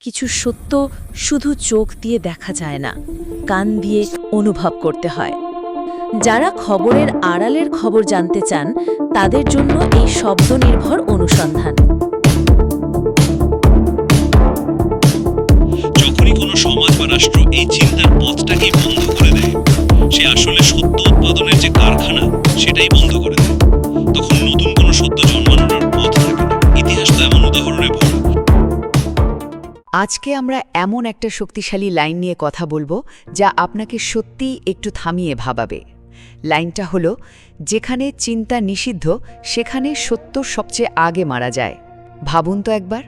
কিছু সত্য শুধু চোখ দিয়ে দেখা যায় না, কান দিয়ে অনুভব করতে হয়। যারা খবরের আড়ালের খবর জানতে চান, তাদের জন্য এই শব্দ নির্ভর অনুসন্ধান। যখনই কোনো সমাজ বা রাষ্ট্র এই চিন্তার পথটাকেই বন্ধ করে দেয়, সে আসলে সত্য উৎপাদনের যে কারখানা সেটাই বন্ধ করে দেয়, তখন নতুন কোনো সত্য জন্মানোর আর পথ থাকে না। ইতিহাস তো এমন উদাহরণে ভরা। আজকে আমরা এমন একটা শক্তিশালী লাইন নিয়ে কথা বলবো যা আপনাকে সত্যিই একটু থামিয়ে ভাবাবে। লাইনটা হলো, যেখানে চিন্তা নিষিদ্ধ সেখানে সত্য সবচেয়ে আগে মারা যায়। ভাবুন তো একবার,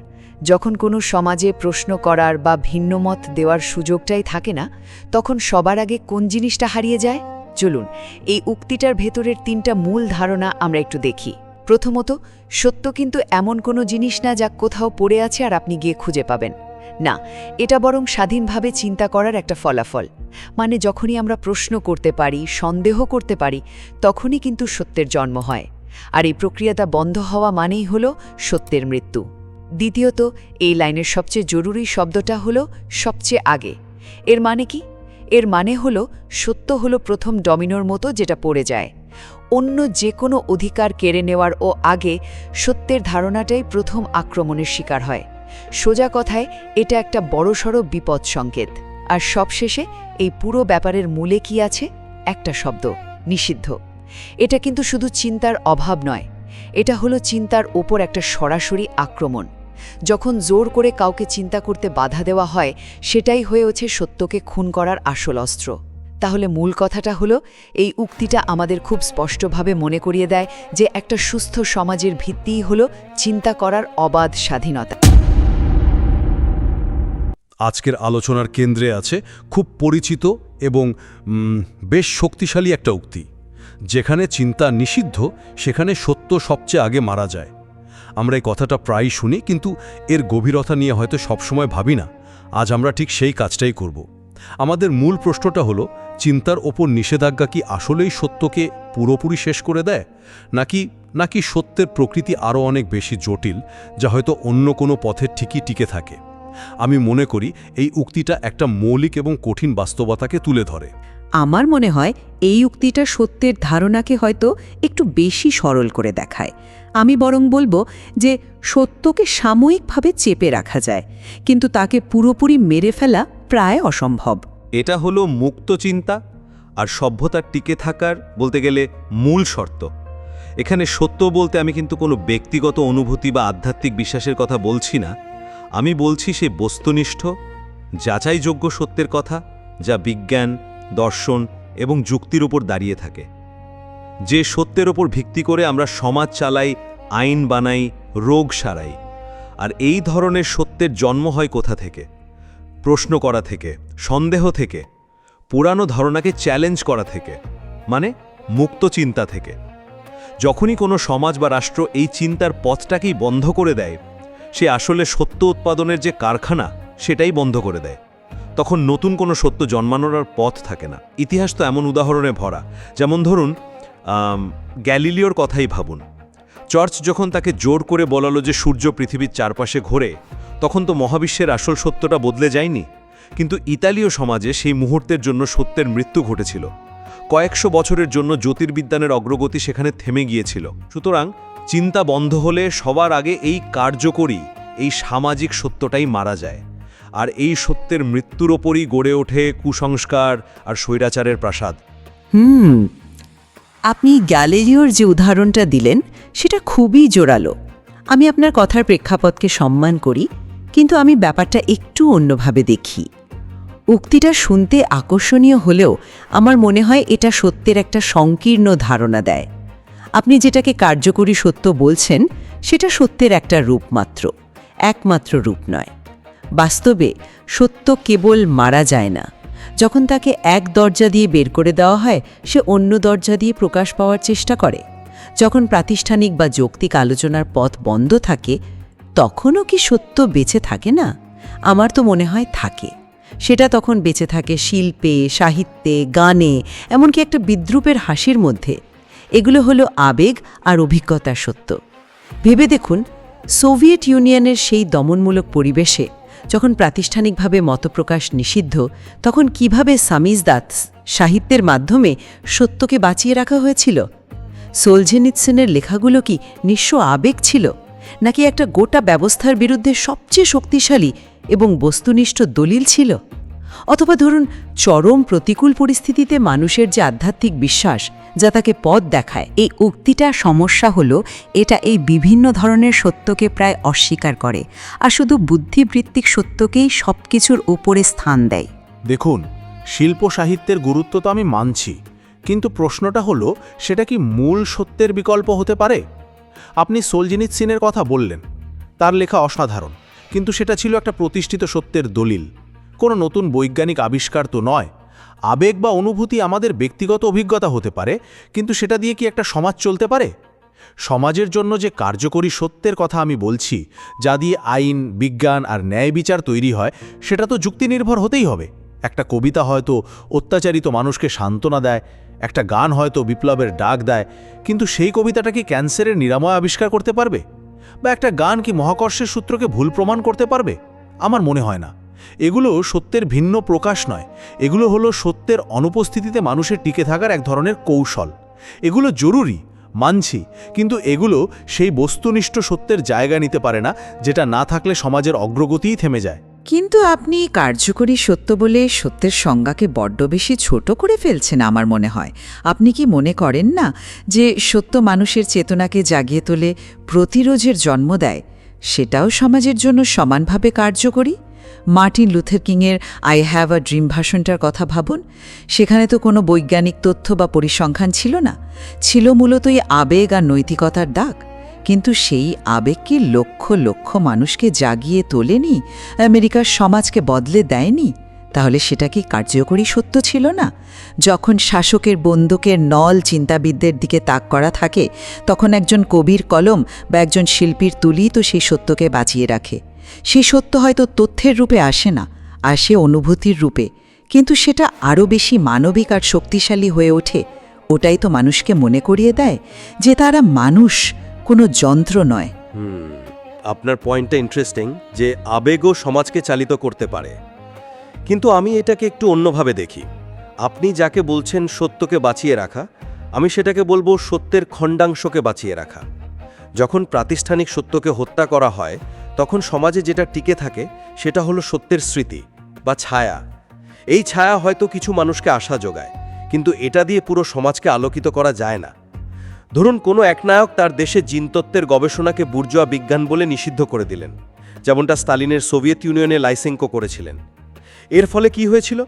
যখন কোনো সমাজে প্রশ্ন করার বা ভিন্নমত দেওয়ার সুযোগটাই থাকে না, তখন সবার আগে কোন জিনিসটা হারিয়ে যায়? চলুন এই উক্তিটার ভেতরের 3টা মূল ধারণা আমরা একটু দেখি। প্রথমত, সত্য কিন্তু এমন কোনো জিনিস না যা কোথাও পড়ে আছে আর আপনি গিয়ে খুঁজে পাবেন। না, এটা বরং স্বাধীনভাবে চিন্তা করার একটা ফলাফল। মানে যখনই আমরা প্রশ্ন করতে পারি, সন্দেহ করতে পারি, তখনই কিন্তু সত্যের জন্ম হয়। আর এই প্রক্রিয়াটা বন্ধ হওয়া মানেই হলো সত্যের মৃত্যু। দ্বিতীয়ত, এই লাইনের সবচেয়ে জরুরি শব্দটা হলো সবচেয়ে আগে। এর মানে কি? এর মানে হলো সত্য হলো প্রথম ডমিনোর মতো যেটা পড়ে যায়। অন্য যে কোনো অধিকার কেড়ে নেওয়ার আগে সত্যের ধারণাটাই প্রথম আক্রমণের শিকার হয়। সোজা কথায় এটা একটা বড়সড় বিপদ সংকেত। আর সবশেষে এই পুরো ব্যাপারের মূলে কি আছে? একটা শব্দ, নিষিদ্ধ। এটা কিন্তু শুধু চিন্তার অভাব নয়, এটা হলো চিন্তার ওপর একটা সরাসরি আক্রমণ। যখন জোর করে কাউকে চিন্তা করতে বাধা দেওয়া হয়, সেটাই হয়ে ওঠে সত্যকে খুন করার আসল অস্ত্র। তাহলে মূল কথাটা হলো, এই উক্তিটা আমাদের খুব স্পষ্টভাবে মনে করিয়ে দেয় যে একটা সুস্থ সমাজের ভিত্তিই হলো চিন্তা করার অবাধ স্বাধীনতা। আজকের আলোচনার কেন্দ্রে আছে খুব পরিচিত এবং বেশ শক্তিশালী একটা উক্তি, যেখানে চিন্তা নিষিদ্ধ সেখানে সত্য সবচেয়ে আগে মারা যায়। আমরা এই কথাটা প্রায়ই শুনি, কিন্তু এর গভীরতা নিয়ে হয়তো সবসময় ভাবি না। আজ আমরা ঠিক সেই কাজটাই করব। আমাদের মূল প্রশ্নটা হলো, চিন্তার ওপর নিষেধাজ্ঞা কি আসলেই সত্যকে পুরোপুরি শেষ করে দেয়, নাকি সত্যের প্রকৃতি আরও অনেক বেশি জটিল, যা হয়তো অন্য কোনো পথের ঠিকই টিকে থাকে? আমি মনে করি এই উক্তিটা একটা মৌলিক এবং কঠিন বাস্তবতাকে তুলে ধরে। আমার মনে হয় এই উক্তিটা সত্যের ধারণাকে হয়তো একটু বেশি সরল করে দেখায়। আমি বরং বলবো যে সত্যকে সাময়িকভাবে চেপে রাখা যায়, কিন্তু তাকে পুরোপুরি মেরে ফেলা প্রায় অসম্ভব। এটা হলো মুক্ত চিন্তা আর সভ্যতার টিকে থাকার বলতে গেলে মূল শর্ত। এখানে সত্য বলতে আমি কিন্তু কোনো ব্যক্তিগত অনুভূতি বা আধ্যাত্মিক বিশ্বাসের কথা বলছি না। আমি বলছি সেই বস্তুনিষ্ঠ, যাচাইযোগ্য সত্যের কথা, যা বিজ্ঞান, দর্শন এবং যুক্তির উপর দাঁড়িয়ে থাকে। যে সত্যের ওপর ভিত্তি করে আমরা সমাজ চালাই, আইন বানাই, রোগ সারাই। আর এই ধরনের সত্যের জন্ম হয় কোথা থেকে? প্রশ্ন করা থেকে, সন্দেহ থেকে, পুরানো ধারণাকে চ্যালেঞ্জ করা থেকে, মানে মুক্ত চিন্তা থেকে। যখনই কোনো সমাজ বা রাষ্ট্র এই চিন্তার পথটাকেই বন্ধ করে দেয়, সে আসলে সত্য উৎপাদনের যে কারখানা সেটাই বন্ধ করে দেয়। তখন নতুন কোনো সত্য জন্মানোর আর পথ থাকে না। ইতিহাস তো এমন উদাহরণে ভরা। যেমন ধরুন, গ্যালিলিওর কথাই ভাবুন। চার্চ যখন তাকে জোর করে বলালো যে সূর্য পৃথিবীর চারপাশে ঘোরে, তখন তো মহাবিশ্বের আসল সত্যটা বদলে যায়নি। কিন্তু ইতালীয় সমাজে সেই মুহূর্তের জন্য সত্যের মৃত্যু ঘটেছিল। কয়েকশো বছরের জন্য জ্যোতির্বিজ্ঞানের অগ্রগতি সেখানে থেমে গিয়েছিল। সুতরাং চিন্তা বন্ধ হলে সবার আগে এই কার্যকরী, এই সামাজিক সত্যটাই মারা যায়। আর এই সত্যের মৃত্যুর ওপরই গড়ে ওঠে কুসংস্কার আর স্বৈরাচারের প্রাসাদ। আপনি গ্যালিলিওর যে উদাহরণটা দিলেন সেটা খুবই জোরালো। আমি আপনার কথার প্রেক্ষাপটকে সম্মান করি, কিন্তু আমি ব্যাপারটা একটু অন্যভাবে দেখি। উক্তিটা শুনতে আকর্ষণীয় হলেও আমার মনে হয় এটা সত্যের একটা সংকীর্ণ ধারণা দেয়। আপনি যেটাকে কার্যকরী সত্য বলছেন, সেটা সত্যের একটা রূপ মাত্র, একমাত্র রূপ নয়। বাস্তবে সত্য কেবল মারা যায় না। যখন তাকে এক দরজা দিয়ে বের করে দেওয়া হয়, সে অন্য দরজা দিয়ে প্রকাশ পাওয়ার চেষ্টা করে। যখন প্রাতিষ্ঠানিক বা যৌক্তিক আলোচনার পথ বন্ধ থাকে, তখনও কি সত্য বেঁচে থাকে না? আমার তো মনে হয় থাকে। সেটা তখন বেঁচে থাকে শিল্পে, সাহিত্যে, গানে, এমনকি একটা বিদ্রূপের হাসির মধ্যে। এগুলো হলো আবেগ আর অভিজ্ঞতার সত্য। ভেবে দেখুন, সোভিয়েত ইউনিয়নের সেই দমনমূলক পরিবেশে যখন প্রাতিষ্ঠানিকভাবে মতপ্রকাশ নিষিদ্ধ তখন কিভাবে সামিজদাত সাহিত্যের মাধ্যমে সত্যকে বাঁচিয়ে রাখা হয়েছিল? সোলঝেনিৎসেনের লেখাগুলো কি নিঃস্ব আবেগ ছিল, নাকি একটা গোটা ব্যবস্থার বিরুদ্ধে সবচেয়ে শক্তিশালী এবং বস্তুনিষ্ঠ দলিল ছিল? অথবা ধরুন, চরম প্রতিকূল পরিস্থিতিতে মানুষের যে আধ্যাত্মিক বিশ্বাস যা তাকে পথ দেখায়। এই উক্তিটা সমস্যা হলো এটা এই বিভিন্ন ধরনের সত্যকে প্রায় অস্বীকার করে আর শুধু বুদ্ধিবৃত্তিক সত্যকেই সবকিছুর উপরে স্থান দেয়। দেখুন, শিল্প সাহিত্যের গুরুত্ব তো আমি মানছি, কিন্তু প্রশ্নটা হলো সেটা কি মূল সত্যের বিকল্প হতে পারে? আপনি সোলজেনিৎসিনের কথা বললেন, তার লেখা অসাধারণ, কিন্তু সেটা ছিল একটা প্রতিষ্ঠিত সত্যের দলিল, কোনো নতুন বৈজ্ঞানিক আবিষ্কার তো নয়। আবেগ বা অনুভূতি আমাদের ব্যক্তিগত অভিজ্ঞতা হতে পারে, কিন্তু সেটা দিয়ে কি একটা সমাজ চলতে পারে? সমাজের জন্য যে কার্যকরী সত্যের কথা আমি বলছি, যা দিয়ে আইন, বিজ্ঞান আর ন্যায় বিচার তৈরি হয়, সেটা তো যুক্তিনির্ভর হতেই হবে। একটা কবিতা হয়তো অত্যাচারিত মানুষকে সান্ত্বনা দেয়, একটা গান হয়তো বিপ্লবের ডাক দেয়, কিন্তু সেই কবিতাটা কি ক্যান্সারের নিরাময় আবিষ্কার করতে পারবে? বা একটা গান কি মহাকর্ষের সূত্রকে ভুল প্রমাণ করতে পারবে? আমার মনে হয় না। এগুলো সত্যের ভিন্ন প্রকাশ নয়, এগুলো হলো সত্যের অনুপস্থিতিতে মানুষের টিকে থাকার এক ধরনের কৌশল। এগুলো জরুরি, মানছি, কিন্তু এগুলো সেই বস্তুনিষ্ঠ সত্যের জায়গা নিতে পারে না, যেটা না থাকলে সমাজের অগ্রগতিই থেমে যায়। কিন্তু আপনি কার্যকরী সত্য বলে সত্যের সংজ্ঞাকে বড্ড বেশি ছোট করে ফেলছেন আমার মনে হয়। আপনি কি মনে করেন না যে সত্য মানুষের চেতনাকে জাগিয়ে তোলে, প্রতিরোধের জন্ম দেয়, সেটাও সমাজের জন্য সমানভাবে কার্যকরী? মার্টিন লুথার কিংয়ের আই হ্যাভ আ ড্রিম ভাষণটার কথা ভাবুন। সেখানে তো কোনো বৈজ্ঞানিক তথ্য বা পরিসংখ্যান ছিল না, ছিল মূলতই আবেগ আর নৈতিকতার ডাক। কিন্তু সেই আবেগ কি লক্ষ লক্ষ মানুষকে জাগিয়ে তোলেনি, আমেরিকার সমাজকে বদলে দেয়নি? তাহলে সেটা কি কার্যকরী সত্য ছিল না? যখন শাসকের বন্দুকের নল চিন্তাবিদদের দিকে তাক করা থাকে, তখন একজন কবির কলম বা একজন শিল্পীর তুলি তো সেই সত্যকে বাঁচিয়ে রাখে। সেই সত্য হয়তো তথ্যের রূপে আসে না, আসে অনুভূতির রূপে, কিন্তু সেটা আরও বেশি মানবিক আর শক্তিশালী হয়ে ওঠে। ওটাই তো মানুষকে মনে করিয়ে দেয় যে তারা মানুষ, কোনো যন্ত্র নয়। আপনার পয়েন্টটা ইন্টারেস্টিং, যে আবেগও সমাজকে চালিত করতে পারে, কিন্তু আমি এটাকে একটু অন্যভাবে দেখি। আপনি যাকে বলছেন সত্যকে বাঁচিয়ে রাখা, আমি সেটাকে বলবো সত্যের খণ্ডাংশকে বাঁচিয়ে রাখা। যখন প্রাতিষ্ঠানিক সত্যকে হত্যা করা হয়, তখন সমাজে যেটা টিকে থাকে সেটা হলো সত্যের স্মৃতি বা ছায়া। এই ছায়া হয়তো কিছু মানুষকে আশা যোগায়, কিন্তু এটা দিয়ে পুরো সমাজকে আলোকিত করা যায় না। ধরুন, কোনো একনায়ক তার দেশে জিনতত্ত্বের গবেষণাকে বুর্জোয়া বিজ্ঞান বলে নিষিদ্ধ করে দিলেন, যেমনটা স্তালিনের সোভিয়েত ইউনিয়নে লাইসেঙ্কো করেছিলেন। এর ফলে কি হয়েছিল?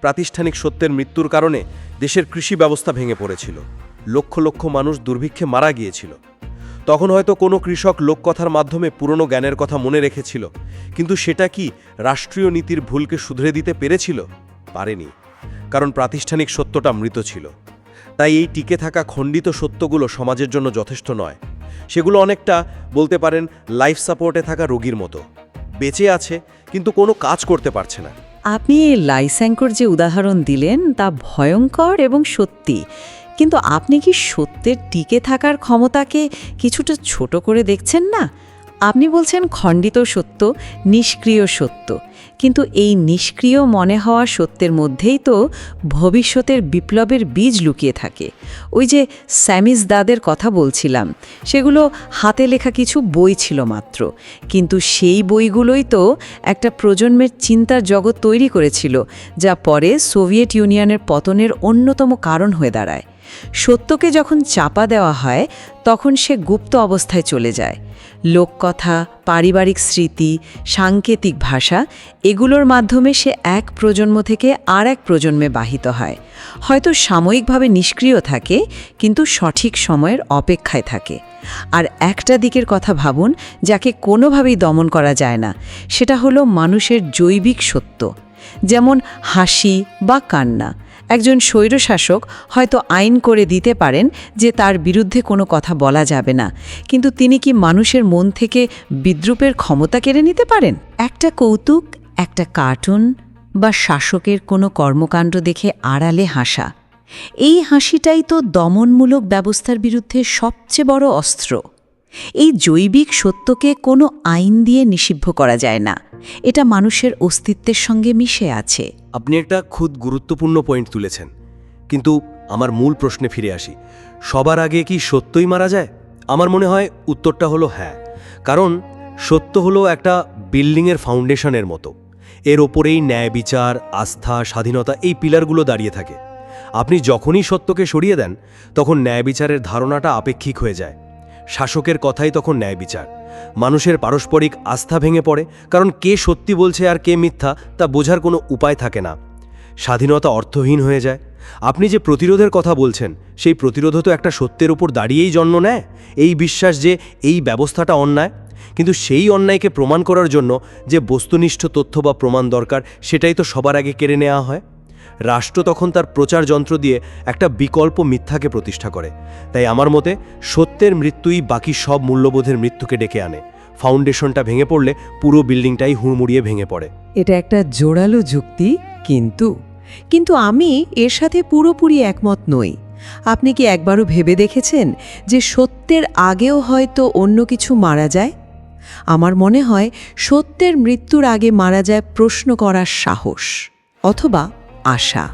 প্রাতিষ্ঠানিক সত্যের মৃত্যুর কারণে দেশের কৃষি ব্যবস্থা ভেঙে পড়েছিল, লক্ষ লক্ষ মানুষ দুর্ভিক্ষে মারা গিয়েছিল। তখন হয়তো কোনো কৃষক লোককথার মাধ্যমে পুরনো জ্ঞানের কথা মনে রেখেছিল, কিন্তু সেটা কি রাষ্ট্রীয় নীতির ভুলকে শুধরে দিতে পেরেছিল? পারেনি, কারণ প্রাতিষ্ঠানিক সত্যটা মৃত ছিল। তাই এই টিকে থাকা খণ্ডিত সত্যগুলো সমাজের জন্য যথেষ্ট নয়। সেগুলো অনেকটা বলতে পারেন লাইফ সাপোর্টে থাকা রোগীর মতো, বেঁচে আছে কিন্তু কোনো কাজ করতে পারছে না। আপনি লাইসেঙ্কোর যে উদাহরণ দিলেন তা ভয়ঙ্কর এবং সত্যি, কিন্তু আপনি কি সত্যের টিকে থাকার ক্ষমতাকে কিছুটা ছোট করে দেখছেন না? আপনি বলছেন খণ্ডিত সত্য, নিষ্ক্রিয় সত্য, কিন্তু এই নিষ্ক্রিয় মনে হওয়া সত্যের মধ্যেই তো ভবিষ্যতের বিপ্লবের বীজ লুকিয়ে থাকে। ওই যে স্যামিজদাদের কথা বলছিলাম, সেগুলো হাতে লেখা কিছু বই ছিল মাত্র, কিন্তু সেই বইগুলোই তো একটা প্রজন্মের চিন্তার জগৎ তৈরি করেছিল, যা পরে সোভিয়েত ইউনিয়নের পতনের অন্যতম কারণ হয়ে দাঁড়ায়। সত্যকে যখন চাপা দেওয়া হয়, তখন সে গুপ্ত অবস্থায় চলে যায়। লোককথা, পারিবারিক স্মৃতি, সাংকেতিক ভাষা, এগুলোর মাধ্যমে সে এক প্রজন্ম থেকে আর এক প্রজন্মে বাহিত হয়। হয়তো সাময়িকভাবে নিষ্ক্রিয় থাকে, কিন্তু সঠিক সময়ের অপেক্ষায় থাকে। আর একটা দিকের কথা ভাবুন, যাকে কোনোভাবেই দমন করা যায় না, সেটা হলো মানুষের জৈবিক সত্য, যেমন হাসি বা কান্না। একজন স্বৈরশাসক হয়তো আইন করে দিতে পারেন যে তার বিরুদ্ধে কোনো কথা বলা যাবে না, কিন্তু তিনি কি মানুষের মন থেকে বিদ্রূপের ক্ষমতা কেড়ে নিতে পারেন? একটা কৌতুক, একটা কার্টুন বা শাসকের কোনো কর্মকাণ্ড দেখে আড়ালে হাসা, এই হাসিটাই তো দমনমূলক ব্যবস্থার বিরুদ্ধে সবচেয়ে বড় অস্ত্র। এই জৈবিক সত্যকে কোনো আইন দিয়ে নিষিদ্ধ করা যায় না, এটা মানুষের অস্তিত্বের সঙ্গে মিশে আছে। আপনি একটা খুব গুরুত্বপূর্ণ পয়েন্ট তুলেছেন, কিন্তু আমার মূল প্রশ্নে ফিরে আসি। সবার আগে কি সত্যই মারা যায়? আমার মনে হয় উত্তরটা হলো হ্যাঁ, কারণ সত্য হলো একটা বিল্ডিংয়ের ফাউন্ডেশনের মতো। এর ওপরেই ন্যায় বিচার, আস্থা, স্বাধীনতা এই পিলারগুলো দাঁড়িয়ে থাকে। আপনি যখনই সত্যকে সরিয়ে দেন, তখন ন্যায় বিচারের ধারণাটা আপেক্ষিক হয়ে যায়। শাসকের কথাই তখন ন্যায় বিচার। মানুষের পারস্পরিক আস্থা ভেঙে পড়ে, কারণ কে সত্যি বলছে আর কে মিথ্যা তা বোঝার কোনো উপায় থাকে না। স্বাধীনতা অর্থহীন হয়ে যায়। আপনি যে প্রতিরোধের কথা বলছেন, সেই প্রতিরোধও তো একটা সত্যের উপর দাঁড়িয়েই জন্ম নেয়, এই বিশ্বাস যে এই ব্যবস্থাটা অন্যায়। কিন্তু সেই অন্যায়কে প্রমাণ করার জন্য যে বস্তুনিষ্ঠ তথ্য বা প্রমাণ দরকার, সেটাই তো সবার আগে কেড়ে নেওয়া হয়। রাষ্ট্র তখন তার প্রচার যন্ত্র দিয়ে একটা বিকল্প মিথ্যাকে প্রতিষ্ঠা করে। তাই আমার মতে সত্যের মৃত্যুই বাকি সব মূল্যবোধের মৃত্যুকে ডেকে আনে। ফাউন্ডেশনটা ভেঙে পড়লে পুরো বিল্ডিংটাই হুড়মুড়িয়ে ভেঙে পড়ে। এটা একটা জোরালো যুক্তি, কিন্তু আমি এর সাথে পুরোপুরি একমত নই। আপনি কি একবারও ভেবে দেখেছেন যে সত্যের আগেও হয়তো অন্য কিছু মারা যায়? আমার মনে হয় সত্যের মৃত্যুর আগে মারা যায় প্রশ্ন করার সাহস অথবা আশা।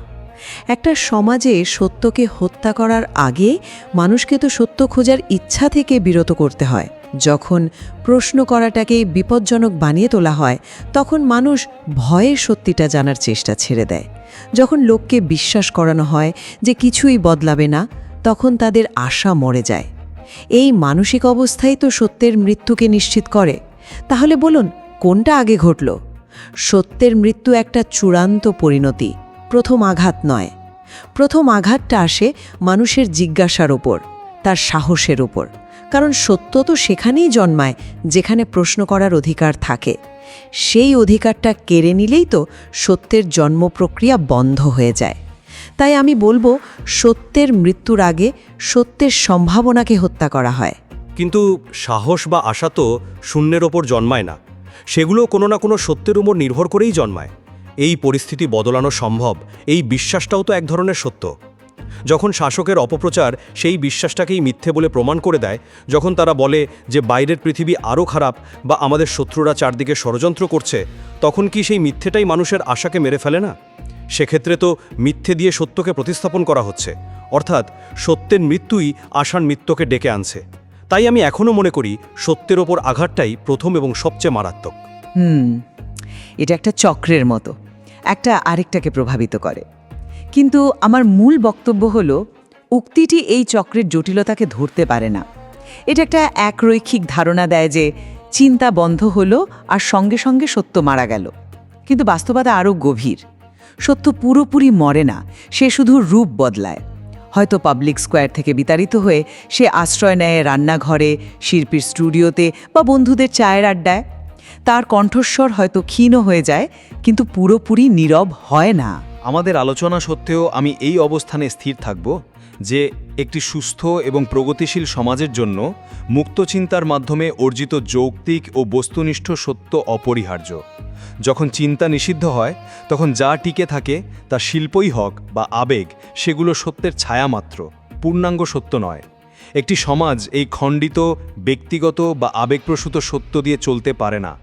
একটা সমাজে সত্যকে হত্যা করার আগে মানুষকে তো সত্য খোঁজার ইচ্ছা থেকে বিরত করতে হয়। যখন প্রশ্ন করাটাকে বিপজ্জনক বানিয়ে তোলা হয়, তখন মানুষ ভয়ে সত্যিটা জানার চেষ্টা ছেড়ে দেয়। যখন লোককে বিশ্বাস করানো হয় যে কিছুই বদলাবে না, তখন তাদের আশা মরে যায়। এই মানসিক অবস্থাই তো সত্যের মৃত্যুকে নিশ্চিত করে। তাহলে বলুন, কোনটা আগে ঘটল? সত্যের মৃত্যু একটা চূড়ান্ত পরিণতি, প্রথম আঘাত নয়। প্রথম আঘাতটা আসে মানুষের জিজ্ঞাসার ওপর, তার সাহসের ওপর। কারণ সত্য তো সেখানেই জন্মায় যেখানে প্রশ্ন করার অধিকার থাকে। সেই অধিকারটা কেড়ে নিলেই তো সত্যের জন্ম প্রক্রিয়া বন্ধ হয়ে যায়। তাই আমি বলবো, সত্যের মৃত্যুর আগে সত্যের সম্ভাবনাকে হত্যা করা হয়। কিন্তু সাহস বা আশা তো শূন্যের ওপর জন্মায় না, সেগুলো কোনো না কোনো সত্যের উপর নির্ভর করেই জন্মায়। এই পরিস্থিতি বদলানো সম্ভব, এই বিশ্বাসটাও তো এক ধরনের সত্য। যখন শাসকের অপপ্রচার সেই বিশ্বাসটাকেই মিথ্যে বলে প্রমাণ করে দেয়, যখন তারা বলে যে বাইরের পৃথিবী আরও খারাপ বা আমাদের শত্রুরা চারদিকে ষড়যন্ত্র করছে, তখন কি সেই মিথ্যেটাই মানুষের আশাকে মেরে ফেলে না? সেক্ষেত্রে তো মিথ্যে দিয়ে সত্যকে প্রতিস্থাপন করা হচ্ছে, অর্থাৎ সত্যের মৃত্যুই আশার মৃত্যুকে ডেকে আনছে। তাই আমি এখনও মনে করি সত্যের ওপর আঘাতটাই প্রথম এবং সবচেয়ে মারাত্মক। এটা একটা চক্রের মতো, একটা আরেকটাকে প্রভাবিত করে। কিন্তু আমার মূল বক্তব্য হলো, উক্তিটি এই চক্রের জটিলতাকে ধরতে পারে না। এটা একটা একরৈখিক ধারণা দেয় যে চিন্তা বন্ধ হলো আর সঙ্গে সঙ্গে সত্য মারা গেল। কিন্তু বাস্তবতা আরও গভীর। সত্য পুরোপুরি মরে না, সে শুধু রূপ বদলায়। হয়তো পাবলিক স্কোয়ার থেকে বিতাড়িত হয়ে সে আশ্রয় নেয় রান্নাঘরে, শিল্পীর স্টুডিওতে বা বন্ধুদের চায়ের আড্ডায়। তার কণ্ঠস্বর হয়তো ক্ষীণ হয়ে যায়, কিন্তু পুরোপুরি নীরব হয় না। আমাদের আলোচনা সত্ত্বেও আমি এই অবস্থানে স্থির থাকব যে একটি সুস্থ এবং প্রগতিশীল সমাজের জন্য মুক্ত চিন্তার মাধ্যমে অর্জিত যৌক্তিক ও বস্তুনিষ্ঠ সত্য অপরিহার্য। যখন চিন্তা নিষিদ্ধ হয়, তখন যা টিকে থাকে তা শিল্পই হোক বা আবেগ, সেগুলো সত্যের ছায়া মাত্র, পূর্ণাঙ্গ সত্য নয়। একটি সমাজ এই খণ্ডিত ব্যক্তিগত বা আবেগপ্রসূত সত্য দিয়ে চলতে পারে না।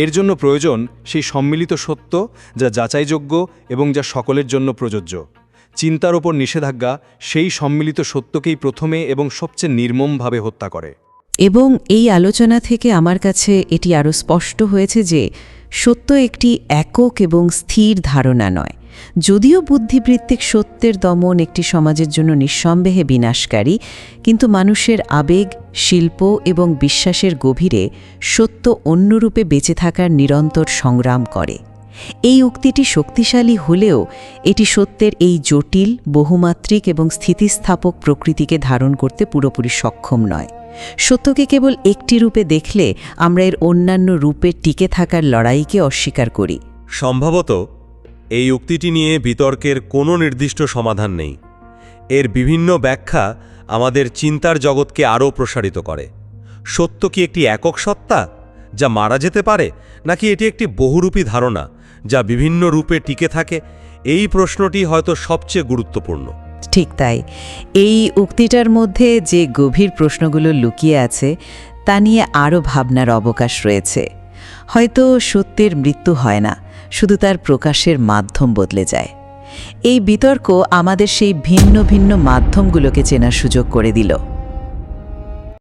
এর জন্য প্রয়োজন সেই সম্মিলিত সত্য যা যাচাইযোগ্য এবং যা সকলের জন্য প্রযোজ্য। চিন্তার ওপর নিষেধাজ্ঞা সেই সম্মিলিত সত্যকেই প্রথমে এবং সবচেয়ে নির্মমভাবে হত্যা করে। এবং এই আলোচনা থেকে আমার কাছে এটি আরও স্পষ্ট হয়েছে যে সত্য একটি একক এবং স্থির ধারণা নয়। যদিও বুদ্ধিবৃত্তিক সত্যের দমন একটি সমাজের জন্য নিঃসন্দেহে বিনাশকারী, কিন্তু মানুষের আবেগ, শিল্প এবং বিশ্বাসের গভীরে সত্য অন্যরূপে বেঁচে থাকার নিরন্তর সংগ্রাম করে। এই উক্তিটি শক্তিশালী হলেও এটি সত্যের এই জটিল, বহুমাত্রিক এবং স্থিতিস্থাপক প্রকৃতিকে ধারণ করতে পুরোপুরি সক্ষম নয়। সত্যকে কেবল একটি রূপে দেখলে আমরা এর অন্যান্য রূপে টিকে থাকার লড়াইকে অস্বীকার করি। সম্ভবত এই উক্তিটি নিয়ে বিতর্কের কোনো নির্দিষ্ট সমাধান নেই। এর বিভিন্ন ব্যাখ্যা আমাদের চিন্তার জগৎকে আরও প্রসারিত করে। সত্য কি একটি একক সত্তা যা মারা যেতে পারে, নাকি এটি একটি বহুরূপী ধারণা যা বিভিন্ন রূপে টিকে থাকে? এই প্রশ্নটি হয়তো সবচেয়ে গুরুত্বপূর্ণ। ঠিক তাই, এই উক্তিটার মধ্যে যে গভীর প্রশ্নগুলো লুকিয়ে আছে তা নিয়ে আরও ভাবনার অবকাশ রয়েছে। হয়তো সত্যের মৃত্যু হয় না, শুধু তার প্রকাশের মাধ্যম বদলে যায়। এই বিতর্ক আমাদের সেই ভিন্ন ভিন্ন মাধ্যমগুলোকে চেনার সুযোগ করে দিল।